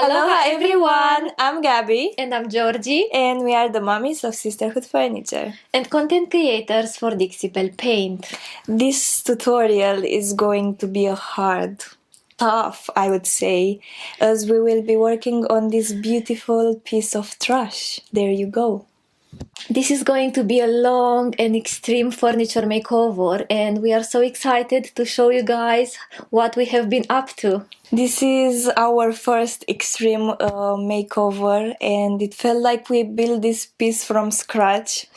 Aloha everyone! I'm Gabby. And I'm Georgie. And we are the mummies of Sisterhood Furniture. And content creators for Dixie Belle Paint. This tutorial is going to be tough, I would say, as we will be working on this beautiful piece of trash. There you go. This is going to be a long and extreme furniture makeover, and we are so excited to show you guys what we have been up to. This is our first extreme makeover, and it felt like we built this piece from scratch,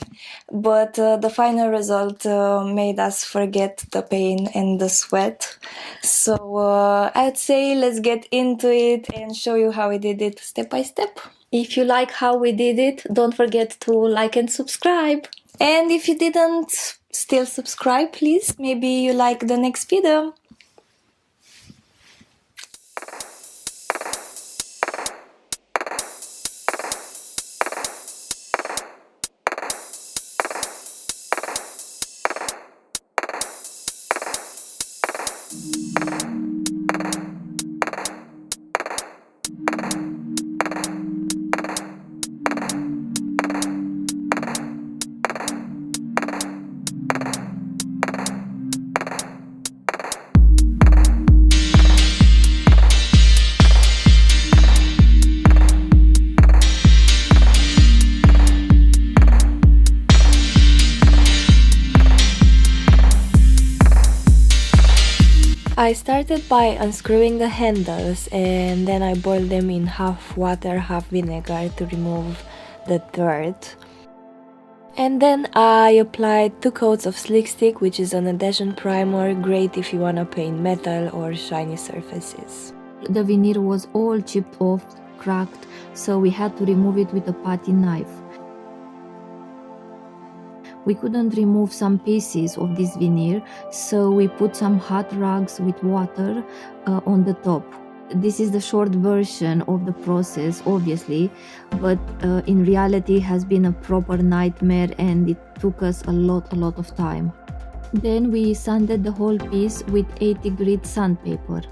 but the final result made us forget the pain and the sweat. So I'd say let's get into it and show you how we did it step by step. If you like how we did it, don't forget to like and subscribe. And if you didn't still subscribe, please, maybe you like the next video. I started by unscrewing the handles, and then I boiled them in half water, half vinegar to remove the dirt. And then I applied 2 coats of Slick Stick, which is an adhesion primer, great if you wanna paint metal or shiny surfaces. The veneer was all chipped off, cracked, so we had to remove it with a putty knife. We couldn't remove some pieces of this veneer, so we put some hot rags with water on the top. This is the short version of the process, obviously, but in reality has been a proper nightmare, and it took us a lot of time. Then we sanded the whole piece with 80 grit sandpaper.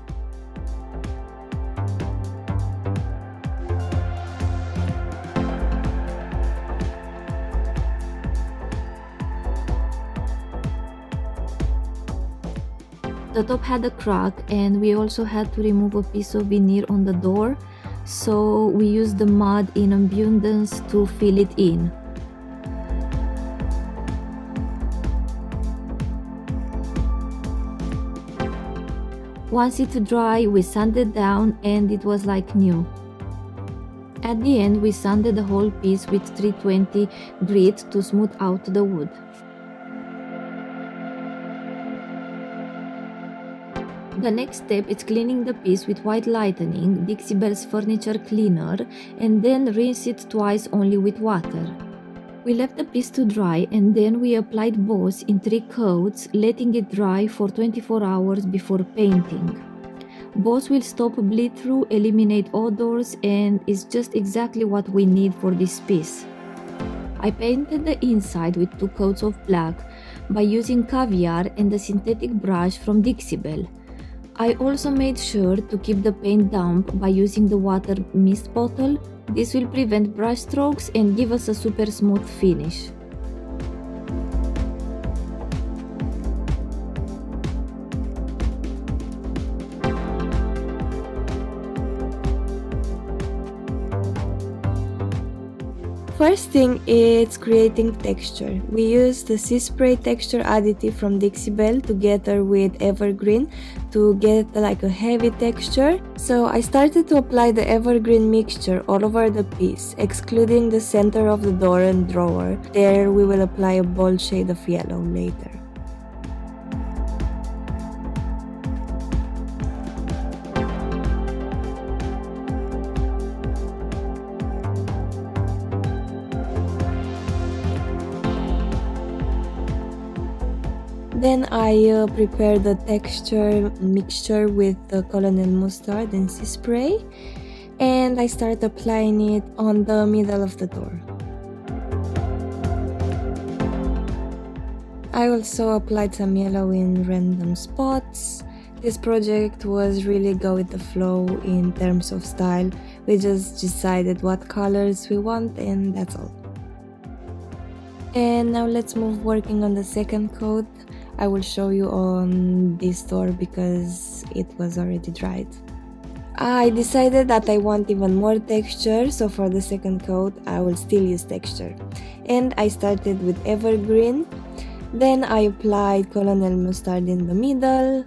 The top had a crack, and we also had to remove a piece of veneer on the door, so we used the mud in abundance to fill it in. Once it dried, we sanded down, and it was like new. At the end, we sanded the whole piece with 320 grit to smooth out the wood. The next step is cleaning the piece with white lightning, Dixie Belle's furniture cleaner, and then rinse it twice only with water. We left the piece to dry, and then we applied both in 3 coats, letting it dry for 24 hours before painting. Both will stop bleed through, eliminate odors, and is just exactly what we need for this piece. I painted the inside with 2 coats of black by using caviar and a synthetic brush from Dixie Belle. I also made sure to keep the paint damp by using the water mist bottle. This will prevent brush strokes and give us a super smooth finish. First thing is creating texture. We used the Sea Spray texture additive from Dixie Belle together with Evergreen to get like a heavy texture. So I started to apply the Evergreen mixture all over the piece, excluding the center of the door and drawer. There we will apply a bold shade of yellow later. Then I prepared the texture mixture with the Colonel Mustard and Sea Spray, and I started applying it on the middle of the door. I also applied some yellow in random spots. This project was really go with the flow in terms of style. We just decided what colors we want, and that's all. And now let's move working on the second coat. I will show you on this door because it was already dried. I decided that I want even more texture, so for the second coat I will still use texture. And I started with evergreen, then I applied colonel mustard in the middle,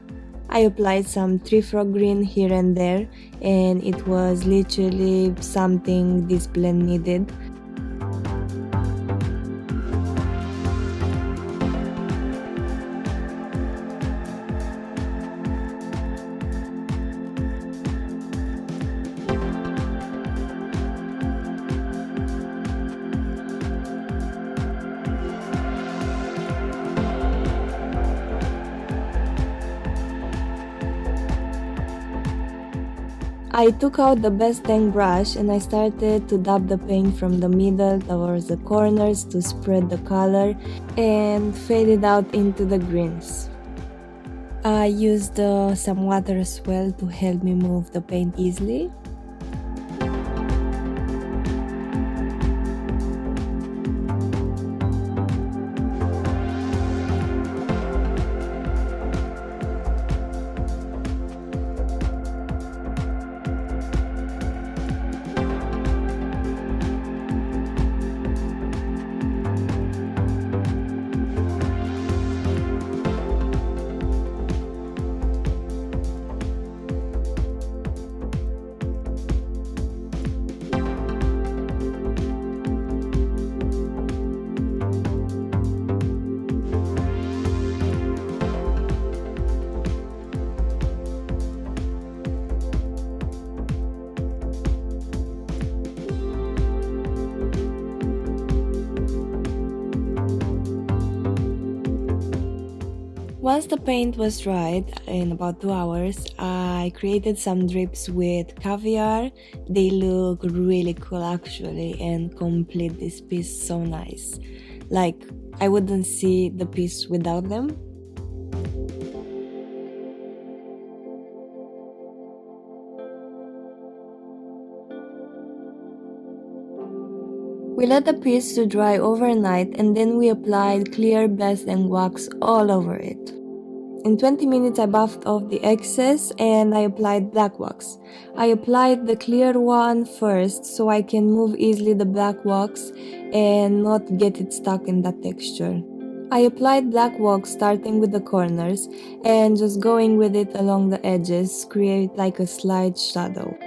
I applied some tree frog green here and there, and it was literally something this blend needed. I took out the best dang brush and I started to dab the paint from the middle towards the corners to spread the color and fade it out into the greens. I used some water as well to help me move the paint easily. Once the paint was dried, in about 2 hours, I created some drips with caviar. They look really cool actually and complete this piece so nice. Like, I wouldn't see the piece without them. We let the piece to dry overnight and then we applied clear best and wax all over it. In 20 minutes I buffed off the excess and I applied black wax. I applied the clear one first so I can move easily the black wax and not get it stuck in that texture. I applied black wax starting with the corners and just going with it along the edges, create like a slight shadow.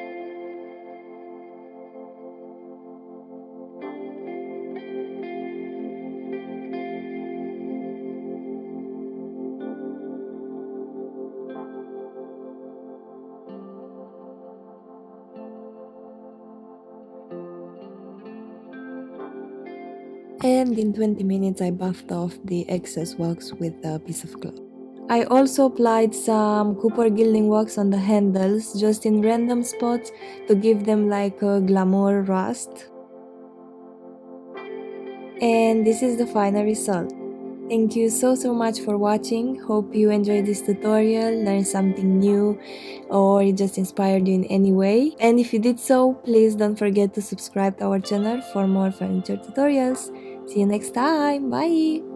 And in 20 minutes I buffed off the excess wax with a piece of cloth. I also applied some copper gilding wax on the handles just in random spots to give them like a glamour rust. And this is the final result. Thank you so much for watching. Hope you enjoyed this tutorial, learned something new, or it just inspired you in any way. And if you did so, please don't forget to subscribe to our channel for more furniture tutorials. See you next time. Bye!